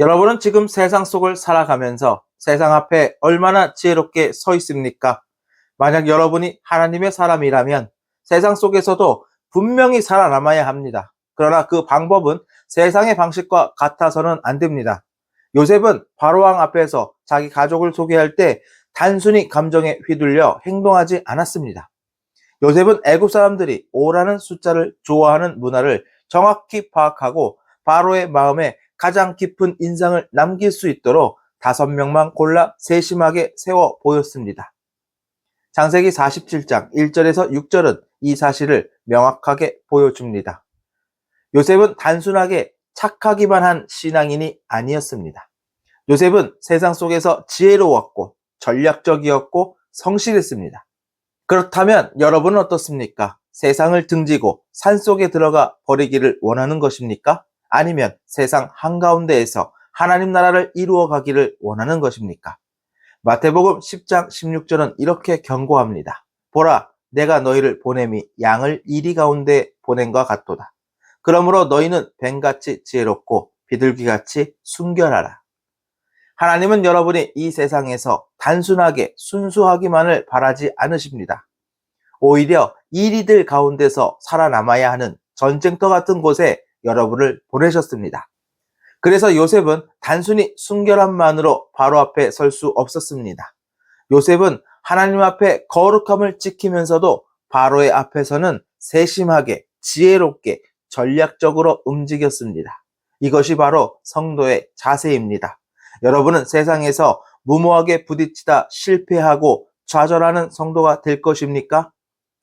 여러분은 지금 세상 속을 살아가면서 세상 앞에 얼마나 지혜롭게 서 있습니까? 만약 여러분이 하나님의 사람이라면 세상 속에서도 분명히 살아남아야 합니다. 그러나 그 방법은 세상의 방식과 같아서는 안 됩니다. 요셉은 바로왕 앞에서 자기 가족을 소개할 때 단순히 감정에 휘둘려 행동하지 않았습니다. 요셉은 애굽 사람들이 5라는 숫자를 좋아하는 문화를 정확히 파악하고 바로의 마음에 가장 깊은 인상을 남길 수 있도록 5명만 골라 세심하게 세워 보였습니다. 창세기 47장 1절에서 6절은 이 사실을 명확하게 보여줍니다. 요셉은 단순하게 착하기만 한 신앙인이 아니었습니다. 요셉은 세상 속에서 지혜로웠고 전략적이었고 성실했습니다. 그렇다면 여러분은 어떻습니까? 세상을 등지고 산속에 들어가 버리기를 원하는 것입니까? 아니면 세상 한가운데에서 하나님 나라를 이루어 가기를 원하는 것입니까? 마태복음 10장 16절은 이렇게 경고합니다. 보라, 내가 너희를 보냄이 양을 이리 가운데 보냄과 같도다. 그러므로 너희는 뱀같이 지혜롭고 비둘기같이 순결하라. 하나님은 여러분이 이 세상에서 단순하게 순수하기만을 바라지 않으십니다. 오히려 이리들 가운데서 살아남아야 하는 전쟁터 같은 곳에 여러분을 보내셨습니다. 그래서 요셉은 단순히 순결함만으로 바로 앞에 설 수 없었습니다. 요셉은 하나님 앞에 거룩함을 지키면서도 바로의 앞에서는 세심하게, 지혜롭게, 전략적으로 움직였습니다. 이것이 바로 성도의 자세입니다. 여러분은 세상에서 무모하게 부딪히다 실패하고 좌절하는 성도가 될 것입니까?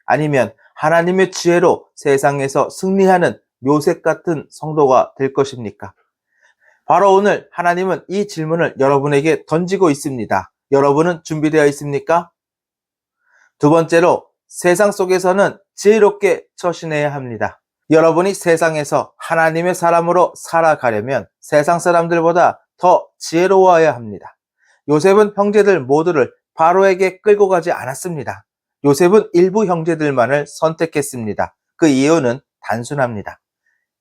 아니면 하나님의 지혜로 세상에서 승리하는 요셉 같은 성도가 될 것입니까? 바로 오늘 하나님은 이 질문을 여러분에게 던지고 있습니다. 여러분은 준비되어 있습니까? 두 번째로, 세상 속에서는 지혜롭게 처신해야 합니다. 여러분이 세상에서 하나님의 사람으로 살아가려면 세상 사람들보다 더 지혜로워야 합니다. 요셉은 형제들 모두를 바로에게 끌고 가지 않았습니다. 요셉은 일부 형제들만을 선택했습니다. 그 이유는 단순합니다.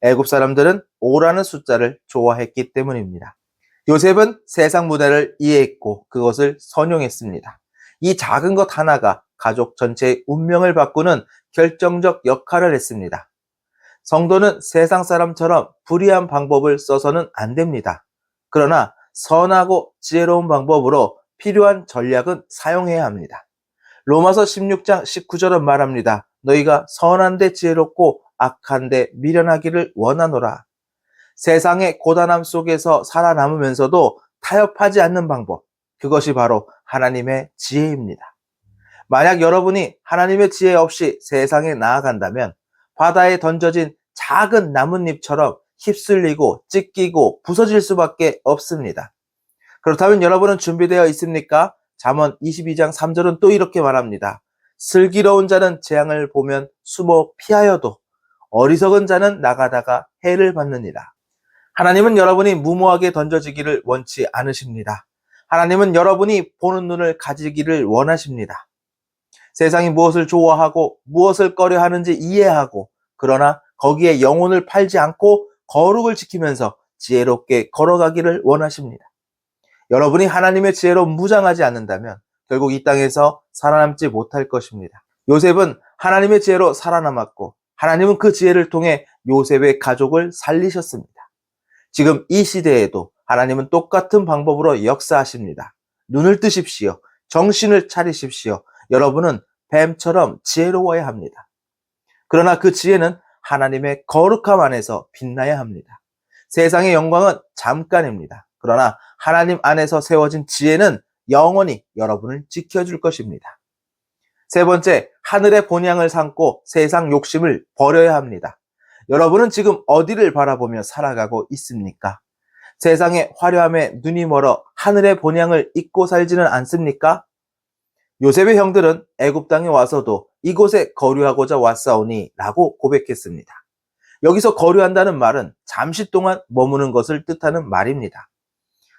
애굽 사람들은 5라는 숫자를 좋아했기 때문입니다. 요셉은 세상 문화를 이해했고 그것을 선용했습니다. 이 작은 것 하나가 가족 전체의 운명을 바꾸는 결정적 역할을 했습니다. 성도는 세상 사람처럼 불의한 방법을 써서는 안 됩니다. 그러나 선하고 지혜로운 방법으로 필요한 전략은 사용해야 합니다. 로마서 16장 19절은 말합니다. 너희가 선한데 지혜롭고 악한데 미련하기를 원하노라. 세상의 고단함 속에서 살아남으면서도 타협하지 않는 방법, 그것이 바로 하나님의 지혜입니다. 만약 여러분이 하나님의 지혜 없이 세상에 나아간다면 바다에 던져진 작은 나뭇잎처럼 휩쓸리고 찢기고 부서질 수밖에 없습니다. 그렇다면 여러분은 준비되어 있습니까? 잠언 22장 3절은 또 이렇게 말합니다. 슬기로운 자는 재앙을 보면 숨어 피하여도 어리석은 자는 나가다가 해를 받느니라. 하나님은 여러분이 무모하게 던져지기를 원치 않으십니다. 하나님은 여러분이 보는 눈을 가지기를 원하십니다. 세상이 무엇을 좋아하고 무엇을 꺼려하는지 이해하고 그러나 거기에 영혼을 팔지 않고 거룩을 지키면서 지혜롭게 걸어가기를 원하십니다. 여러분이 하나님의 지혜로 무장하지 않는다면 결국 이 땅에서 살아남지 못할 것입니다. 요셉은 하나님의 지혜로 살아남았고 하나님은 그 지혜를 통해 요셉의 가족을 살리셨습니다. 지금 이 시대에도 하나님은 똑같은 방법으로 역사하십니다. 눈을 뜨십시오. 정신을 차리십시오. 여러분은 뱀처럼 지혜로워야 합니다. 그러나 그 지혜는 하나님의 거룩함 안에서 빛나야 합니다. 세상의 영광은 잠깐입니다. 그러나 하나님 안에서 세워진 지혜는 영원히 여러분을 지켜줄 것입니다. 세 번째, 하늘의 본향을 삼고 세상 욕심을 버려야 합니다. 여러분은 지금 어디를 바라보며 살아가고 있습니까? 세상의 화려함에 눈이 멀어 하늘의 본향을 잊고 살지는 않습니까? 요셉의 형들은 애굽 땅에 와서도 이곳에 거류하고자 왔사오니 라고 고백했습니다. 여기서 거류한다는 말은 잠시 동안 머무는 것을 뜻하는 말입니다.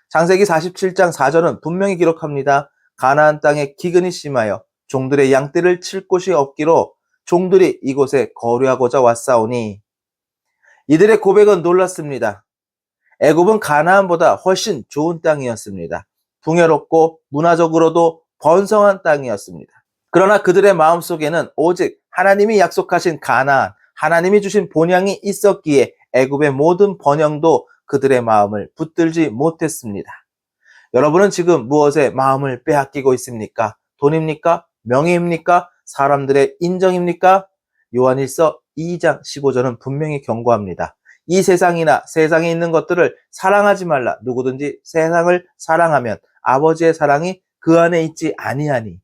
창세기 47장 4절은 분명히 기록합니다. 가나안 땅에 기근이 심하여 종들의 양떼를 칠 곳이 없기로 종들이 이곳에 거류하고자 왔사오니. 이들의 고백은 놀랐습니다. 애굽은 가나안보다 훨씬 좋은 땅이었습니다. 풍요롭고 문화적으로도 번성한 땅이었습니다. 그러나 그들의 마음속에는 오직 하나님이 약속하신 가나안, 하나님이 주신 본향이 있었기에 애굽의 모든 번영도 그들의 마음을 붙들지 못했습니다. 여러분은 지금 무엇에 마음을 빼앗기고 있습니까? 돈입니까? 명예입니까? 사람들의 인정입니까? 요한일서 2장 15절은 분명히 경고합니다. 이 세상이나 세상에 있는 것들을 사랑하지 말라. 누구든지 세상을 사랑하면 아버지의 사랑이 그 안에 있지 아니하니.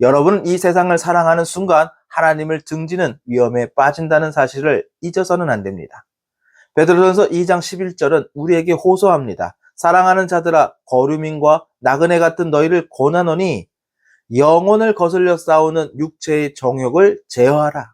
여러분은 이 세상을 사랑하는 순간 하나님을 등지는 위험에 빠진다는 사실을 잊어서는 안 됩니다. 베드로전서 2장 11절은 우리에게 호소합니다. 사랑하는 자들아, 거류민과 나그네 같은 너희를 권하노니 영혼을 거슬려 싸우는 육체의 정욕을 제어하라.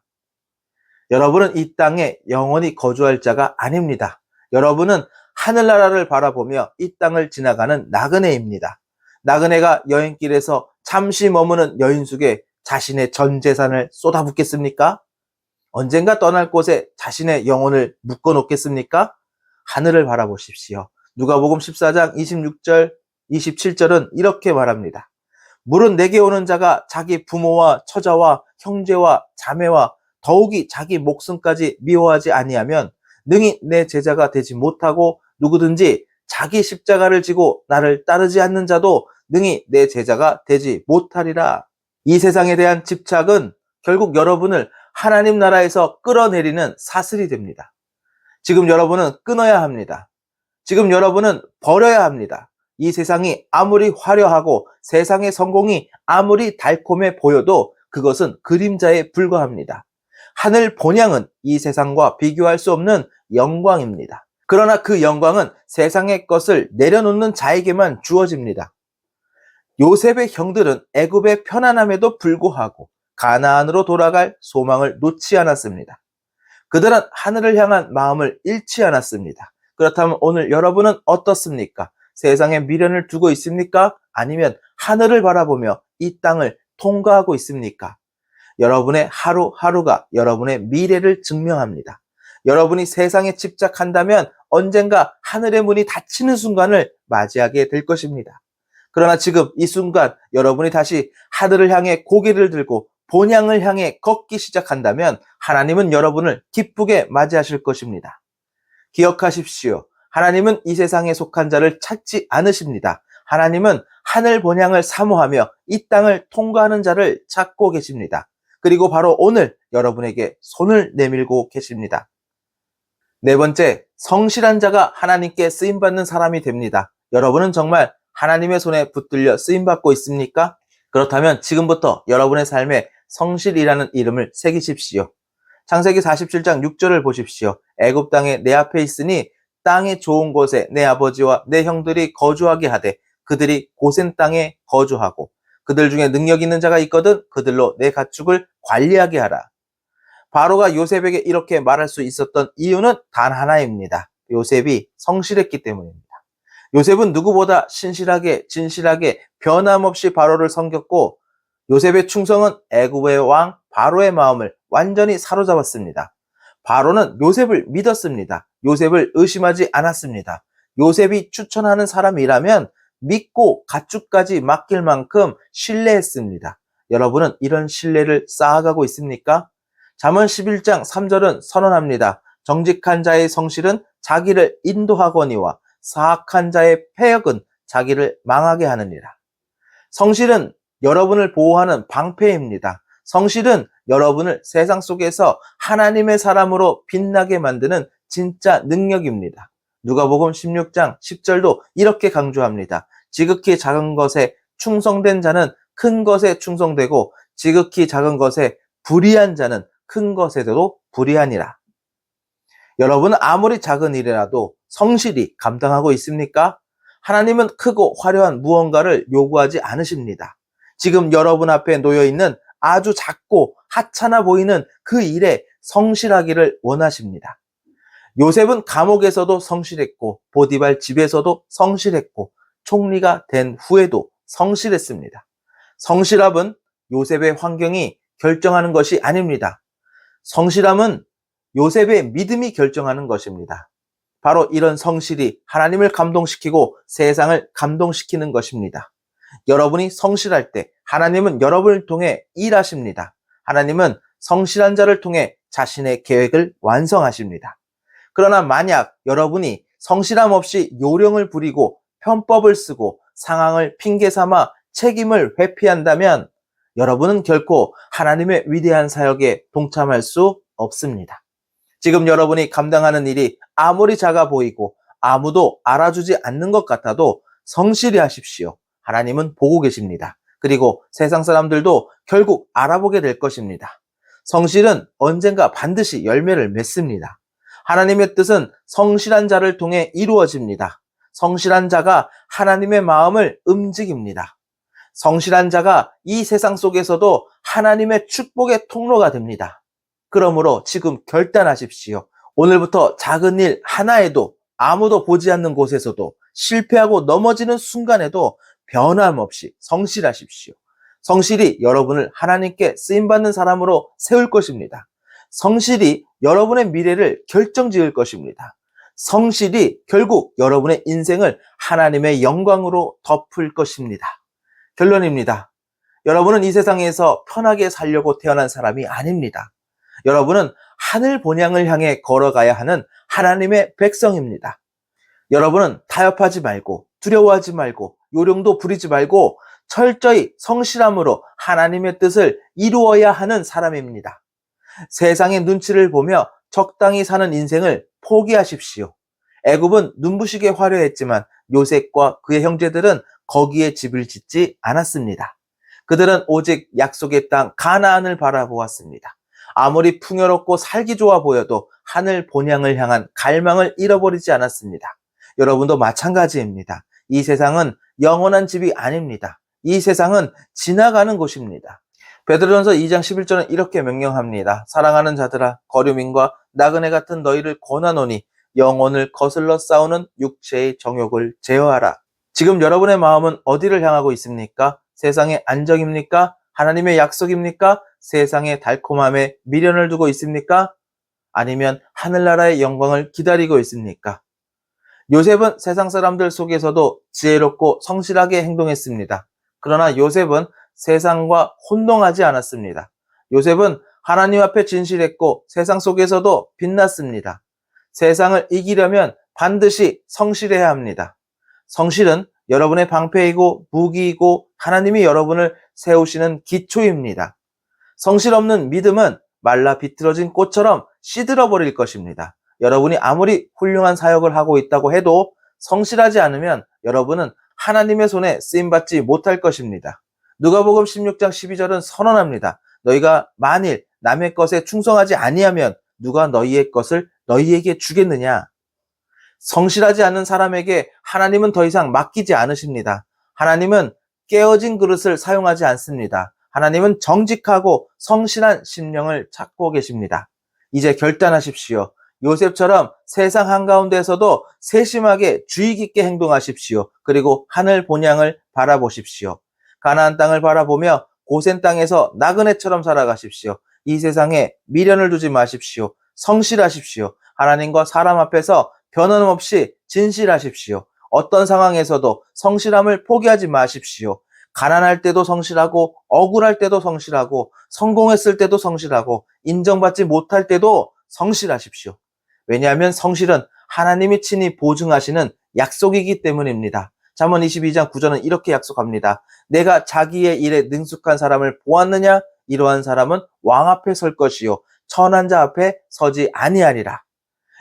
여러분은 이 땅에 영원히 거주할 자가 아닙니다. 여러분은 하늘나라를 바라보며 이 땅을 지나가는 나그네입니다. 나그네가 여행길에서 잠시 머무는 여인숙에 자신의 전 재산을 쏟아붓겠습니까? 언젠가 떠날 곳에 자신의 영혼을 묶어놓겠습니까? 하늘을 바라보십시오. 누가복음 14장 26절, 27절은 이렇게 말합니다. 물은 내게 오는 자가 자기 부모와 처자와 형제와 자매와 더욱이 자기 목숨까지 미워하지 아니하면 능히 내 제자가 되지 못하고 누구든지 자기 십자가를 지고 나를 따르지 않는 자도 능히 내 제자가 되지 못하리라. 이 세상에 대한 집착은 결국 여러분을 하나님 나라에서 끌어내리는 사슬이 됩니다. 지금 여러분은 끊어야 합니다. 지금 여러분은 버려야 합니다. 이 세상이 아무리 화려하고 세상의 성공이 아무리 달콤해 보여도 그것은 그림자에 불과합니다. 하늘 본향은 이 세상과 비교할 수 없는 영광입니다. 그러나 그 영광은 세상의 것을 내려놓는 자에게만 주어집니다. 요셉의 형들은 애굽의 편안함에도 불구하고 가나안으로 돌아갈 소망을 놓지 않았습니다. 그들은 하늘을 향한 마음을 잃지 않았습니다. 그렇다면 오늘 여러분은 어떻습니까? 세상에 미련을 두고 있습니까? 아니면 하늘을 바라보며 이 땅을 통과하고 있습니까? 여러분의 하루하루가 여러분의 미래를 증명합니다. 여러분이 세상에 집착한다면 언젠가 하늘의 문이 닫히는 순간을 맞이하게 될 것입니다. 그러나 지금 이 순간 여러분이 다시 하늘을 향해 고개를 들고 본향을 향해 걷기 시작한다면 하나님은 여러분을 기쁘게 맞이하실 것입니다. 기억하십시오. 하나님은 이 세상에 속한 자를 찾지 않으십니다. 하나님은 하늘 본향을 사모하며 이 땅을 통과하는 자를 찾고 계십니다. 그리고 바로 오늘 여러분에게 손을 내밀고 계십니다. 네 번째, 성실한 자가 하나님께 쓰임받는 사람이 됩니다. 여러분은 정말 하나님의 손에 붙들려 쓰임받고 있습니까? 그렇다면 지금부터 여러분의 삶에 성실이라는 이름을 새기십시오. 창세기 47장 6절을 보십시오. 애굽 땅에 내 앞에 있으니 땅의 좋은 곳에 내 아버지와 내 형들이 거주하게 하되 그들이 고센 땅에 거주하고 그들 중에 능력 있는 자가 있거든 그들로 내 가축을 관리하게 하라. 바로가 요셉에게 이렇게 말할 수 있었던 이유는 단 하나입니다. 요셉이 성실했기 때문입니다. 요셉은 누구보다 신실하게 진실하게 변함없이 바로를 섬겼고 요셉의 충성은 애굽의 왕 바로의 마음을 완전히 사로잡았습니다. 바로는 요셉을 믿었습니다. 요셉을 의심하지 않았습니다. 요셉이 추천하는 사람이라면 믿고 가축까지 맡길 만큼 신뢰했습니다. 여러분은 이런 신뢰를 쌓아가고 있습니까? 잠언 11장 3절은 선언합니다. 정직한 자의 성실은 자기를 인도하거니와 사악한 자의 패역은 자기를 망하게 하느니라. 성실은 여러분을 보호하는 방패입니다. 성실은 여러분을 세상 속에서 하나님의 사람으로 빛나게 만드는 진짜 능력입니다. 누가복음 16장 10절도 이렇게 강조합니다. 지극히 작은 것에 충성된 자는 큰 것에 충성되고 지극히 작은 것에 불의한 자는 큰 것에도 불의하니라. 여러분은 아무리 작은 일이라도 성실히 감당하고 있습니까? 하나님은 크고 화려한 무언가를 요구하지 않으십니다. 지금 여러분 앞에 놓여있는 아주 작고 하찮아 보이는 그 일에 성실하기를 원하십니다. 요셉은 감옥에서도 성실했고 보디발 집에서도 성실했고 총리가 된 후에도 성실했습니다. 성실함은 요셉의 환경이 결정하는 것이 아닙니다. 성실함은 요셉의 믿음이 결정하는 것입니다. 바로 이런 성실이 하나님을 감동시키고 세상을 감동시키는 것입니다. 여러분이 성실할 때 하나님은 여러분을 통해 일하십니다. 하나님은 성실한 자를 통해 자신의 계획을 완성하십니다. 그러나 만약 여러분이 성실함 없이 요령을 부리고 편법을 쓰고 상황을 핑계 삼아 책임을 회피한다면 여러분은 결코 하나님의 위대한 사역에 동참할 수 없습니다. 지금 여러분이 감당하는 일이 아무리 작아 보이고 아무도 알아주지 않는 것 같아도 성실히 하십시오. 하나님은 보고 계십니다. 그리고 세상 사람들도 결국 알아보게 될 것입니다. 성실은 언젠가 반드시 열매를 맺습니다. 하나님의 뜻은 성실한 자를 통해 이루어집니다. 성실한 자가 하나님의 마음을 움직입니다. 성실한 자가 이 세상 속에서도 하나님의 축복의 통로가 됩니다. 그러므로 지금 결단하십시오. 오늘부터 작은 일 하나에도 아무도 보지 않는 곳에서도 실패하고 넘어지는 순간에도 변함없이 성실하십시오. 성실이 여러분을 하나님께 쓰임받는 사람으로 세울 것입니다. 성실이 여러분의 미래를 결정지을 것입니다. 성실이 결국 여러분의 인생을 하나님의 영광으로 덮을 것입니다. 결론입니다. 여러분은 이 세상에서 편하게 살려고 태어난 사람이 아닙니다. 여러분은 하늘 본향을 향해 걸어가야 하는 하나님의 백성입니다. 여러분은 타협하지 말고 두려워하지 말고 요령도 부리지 말고 철저히 성실함으로 하나님의 뜻을 이루어야 하는 사람입니다. 세상의 눈치를 보며 적당히 사는 인생을 포기하십시오. 애굽은 눈부시게 화려했지만 요셉과 그의 형제들은 거기에 집을 짓지 않았습니다. 그들은 오직 약속의 땅 가나안을 바라보았습니다. 아무리 풍요롭고 살기 좋아 보여도 하늘 본향을 향한 갈망을 잃어버리지 않았습니다. 여러분도 마찬가지입니다. 이 세상은 영원한 집이 아닙니다. 이 세상은 지나가는 곳입니다. 베드로전서 2장 11절은 이렇게 명령합니다. 사랑하는 자들아 거류민과 나그네 같은 너희를 권하노니 영혼을 거슬러 싸우는 육체의 정욕을 제어하라. 지금 여러분의 마음은 어디를 향하고 있습니까? 세상의 안정입니까? 하나님의 약속입니까? 세상의 달콤함에 미련을 두고 있습니까? 아니면 하늘나라의 영광을 기다리고 있습니까? 요셉은 세상 사람들 속에서도 지혜롭고 성실하게 행동했습니다. 그러나 요셉은 세상과 혼동하지 않았습니다. 요셉은 하나님 앞에 진실했고 세상 속에서도 빛났습니다. 세상을 이기려면 반드시 성실해야 합니다. 성실은 여러분의 방패이고 무기이고 하나님이 여러분을 세우시는 기초입니다. 성실 없는 믿음은 말라 비틀어진 꽃처럼 시들어버릴 것입니다. 여러분이 아무리 훌륭한 사역을 하고 있다고 해도 성실하지 않으면 여러분은 하나님의 손에 쓰임받지 못할 것입니다. 누가복음 16장 12절은 선언합니다. 너희가 만일 남의 것에 충성하지 아니하면 누가 너희의 것을 너희에게 주겠느냐? 성실하지 않는 사람에게 하나님은 더 이상 맡기지 않으십니다. 하나님은 깨어진 그릇을 사용하지 않습니다. 하나님은 정직하고 성실한 심령을 찾고 계십니다. 이제 결단하십시오. 요셉처럼 세상 한가운데에서도 세심하게 주의 깊게 행동하십시오. 그리고 하늘 본향을 바라보십시오. 가나안 땅을 바라보며 고센 땅에서 나그네처럼 살아가십시오. 이 세상에 미련을 두지 마십시오. 성실하십시오. 하나님과 사람 앞에서 변함없이 진실하십시오. 어떤 상황에서도 성실함을 포기하지 마십시오. 가난할 때도 성실하고 억울할 때도 성실하고 성공했을 때도 성실하고 인정받지 못할 때도 성실하십시오. 왜냐하면 성실은 하나님이 친히 보증하시는 약속이기 때문입니다. 잠언 22장 9절은 이렇게 약속합니다. 내가 자기의 일에 능숙한 사람을 보았느냐? 이러한 사람은 왕 앞에 설 것이요 천한 자 앞에 서지 아니하리라.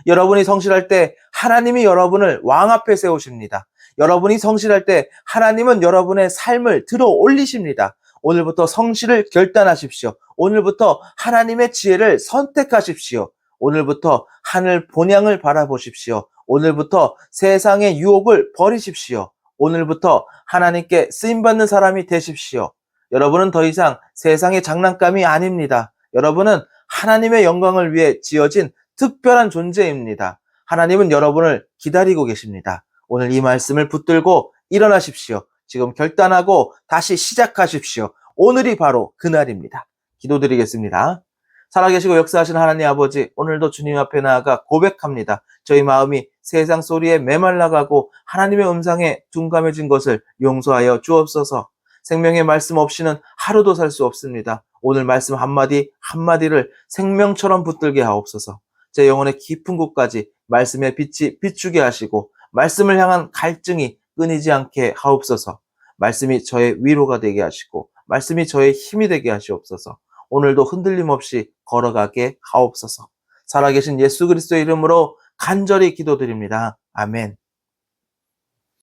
여러분이 성실할 때 하나님이 여러분을 왕 앞에 세우십니다. 여러분이 성실할 때 하나님은 여러분의 삶을 들어 올리십니다. 오늘부터 성실을 결단하십시오. 오늘부터 하나님의 지혜를 선택하십시오. 오늘부터 하늘 본향을 바라보십시오. 오늘부터 세상의 유혹을 버리십시오. 오늘부터 하나님께 쓰임받는 사람이 되십시오. 여러분은 더 이상 세상의 장난감이 아닙니다. 여러분은 하나님의 영광을 위해 지어진 특별한 존재입니다. 하나님은 여러분을 기다리고 계십니다. 오늘 이 말씀을 붙들고 일어나십시오. 지금 결단하고 다시 시작하십시오. 오늘이 바로 그날입니다. 기도드리겠습니다. 살아계시고 역사하신 하나님 아버지, 오늘도 주님 앞에 나아가 고백합니다. 저희 마음이 세상 소리에 메말라가고 하나님의 음성에 둔감해진 것을 용서하여 주옵소서. 생명의 말씀 없이는 하루도 살 수 없습니다. 오늘 말씀 한마디 한마디를 생명처럼 붙들게 하옵소서. 제 영혼의 깊은 곳까지 말씀의 빛이 비추게 하시고 말씀을 향한 갈증이 끊이지 않게 하옵소서. 말씀이 저의 위로가 되게 하시고 말씀이 저의 힘이 되게 하시옵소서. 오늘도 흔들림 없이 걸어가게 하옵소서. 살아계신 예수 그리스도의 이름으로 간절히 기도드립니다. 아멘.